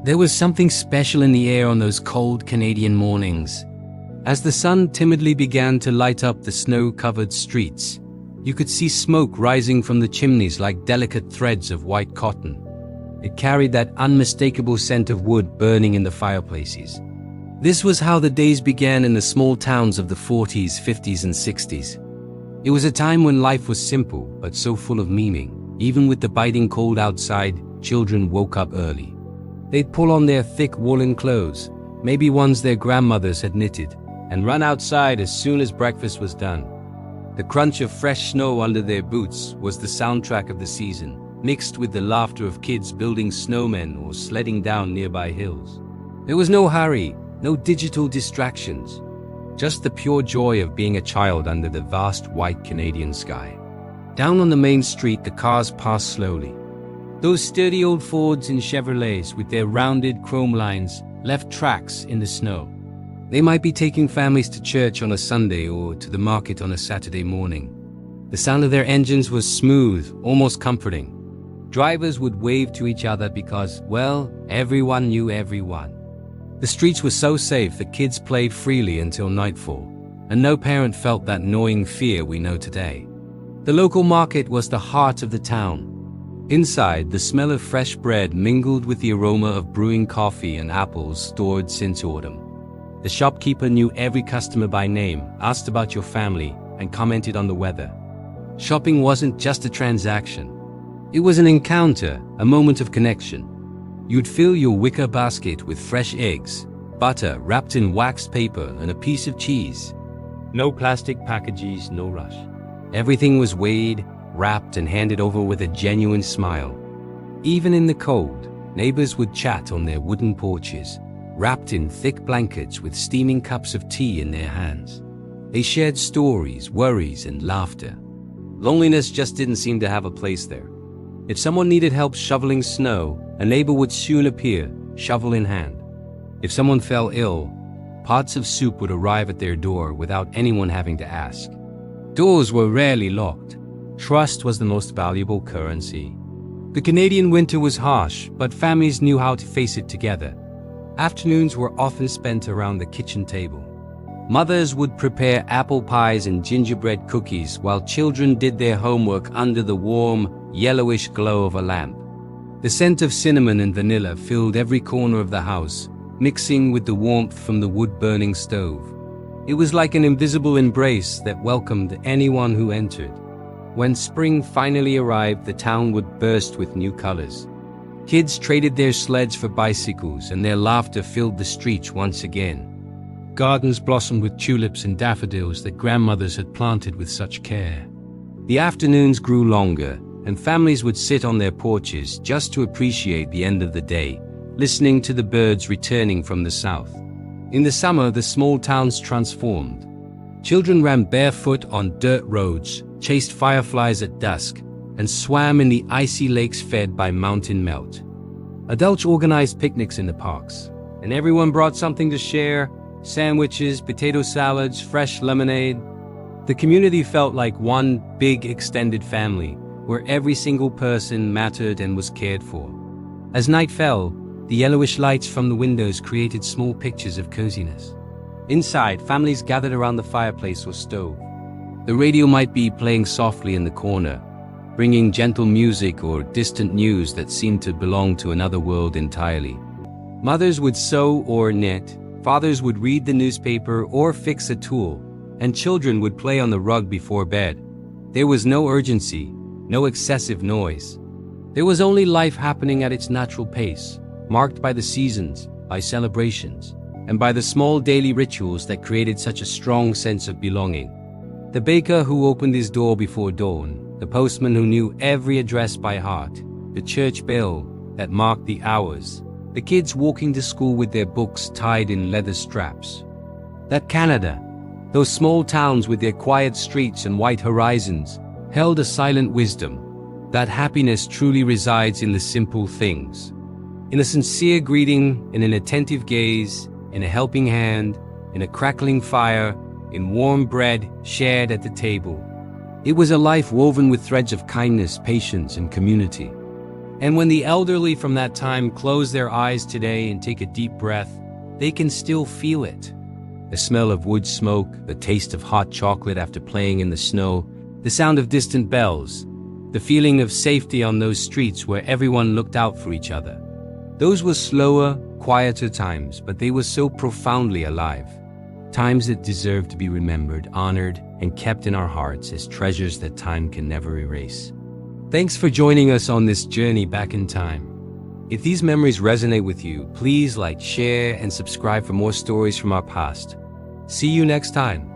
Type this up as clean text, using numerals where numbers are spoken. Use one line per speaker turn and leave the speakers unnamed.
There was something special in the air on those cold Canadian mornings. As the sun timidly began to light up the snow-covered streets, you could see smoke rising from the chimneys like delicate threads of white cotton. It carried that unmistakable scent of wood burning in the fireplaces. This was how the days began in the small towns of the 40s, 50s, and 60s. It was a time when life was simple, but so full of meaning. Even with the biting cold outside, children woke up early. They'd pull on their thick woolen clothes, maybe ones their grandmothers had knitted, and run outside as soon as breakfast was done. The crunch of fresh snow under their boots was the soundtrack of the season, mixed with the laughter of kids building snowmen or sledding down nearby hills. There was no hurry, no digital distractions, just the pure joy of being a child under the vast white Canadian sky. Down on the main street, the cars passed slowly. Those sturdy old Fords and Chevrolets with their rounded chrome lines left tracks in the snow. They might be taking families to church on a Sunday or to the market on a Saturday morning. The sound of their engines was smooth, almost comforting. Drivers would wave to each other because, well, everyone knew everyone. The streets were so safe that kids played freely until nightfall, and no parent felt that gnawing fear we know today. The local market was the heart of the town. Inside, the smell of fresh bread mingled with the aroma of brewing coffee and apples stored since autumn. The shopkeeper knew every customer by name, asked about your family, and commented on the weather. Shopping wasn't just a transaction. It was an encounter, a moment of connection. You'd fill your wicker basket with fresh eggs, butter wrapped in waxed paper, and a piece of cheese. No plastic packages, no rush. Everything was weighed, wrapped, and handed over with a genuine smile. Even in the cold, neighbors would chat on their wooden porches, wrapped in thick blankets with steaming cups of tea in their hands. They shared stories, worries, and laughter. Loneliness just didn't seem to have a place there. If someone needed help shoveling snow, a neighbor would soon appear, shovel in hand. If someone fell ill, pots of soup would arrive at their door without anyone having to ask. Doors were rarely locked. Trust was the most valuable currency. The Canadian winter was harsh, but families knew how to face it together. Afternoons were often spent around the kitchen table. Mothers would prepare apple pies and gingerbread cookies while children did their homework under the warm, yellowish glow of a lamp. The scent of cinnamon and vanilla filled every corner of the house, mixing with the warmth from the wood-burning stove. It was like an invisible embrace that welcomed anyone who entered. When spring finally arrived, the town would burst with new colors. Kids traded their sleds for bicycles, and their laughter filled the streets once again. Gardens blossomed with tulips and daffodils that grandmothers had planted with such care. The afternoons grew longer, and families would sit on their porches just to appreciate the end of the day, listening to the birds returning from the south. In the summer, the small towns transformed. Children ran barefoot on dirt roads, chased fireflies at dusk, and swam in the icy lakes fed by mountain melt. Adults organized picnics in the parks, and everyone brought something to share: sandwiches, potato salads, fresh lemonade. The community felt like one big extended family, where every single person mattered and was cared for. As night fell, the yellowish lights from the windows created small pictures of coziness. Inside, families gathered around the fireplace or stove. The radio might be playing softly in the corner, bringing gentle music or distant news that seemed to belong to another world entirely. Mothers would sew or knit, fathers would read the newspaper or fix a tool, and children would play on the rug before bed. There was no urgency, no excessive noise. There was only life happening at its natural pace, marked by the seasons, by celebrations, and by the small daily rituals that created such a strong sense of belonging. The baker who opened his door before dawn, the postman who knew every address by heart, the church bell that marked the hours, the kids walking to school with their books tied in leather straps. That Canada, those small towns with their quiet streets and white horizons, held a silent wisdom. That happiness truly resides in the simple things. In a sincere greeting, in an attentive gaze, in a helping hand, in a crackling fire, in warm bread shared at the table. It was a life woven with threads of kindness, patience, and community. And when the elderly from that time close their eyes today and take a deep breath, they can still feel it. The smell of wood smoke, the taste of hot chocolate after playing in the snow, the sound of distant bells, the feeling of safety on those streets where everyone looked out for each other. Those were slower, quieter times, but they were so profoundly alive. Times that deserve to be remembered, honored, and kept in our hearts as treasures that time can never erase. Thanks for joining us on this journey back in time. If these memories resonate with you, please like, share, and subscribe for more stories from our past. See you next time.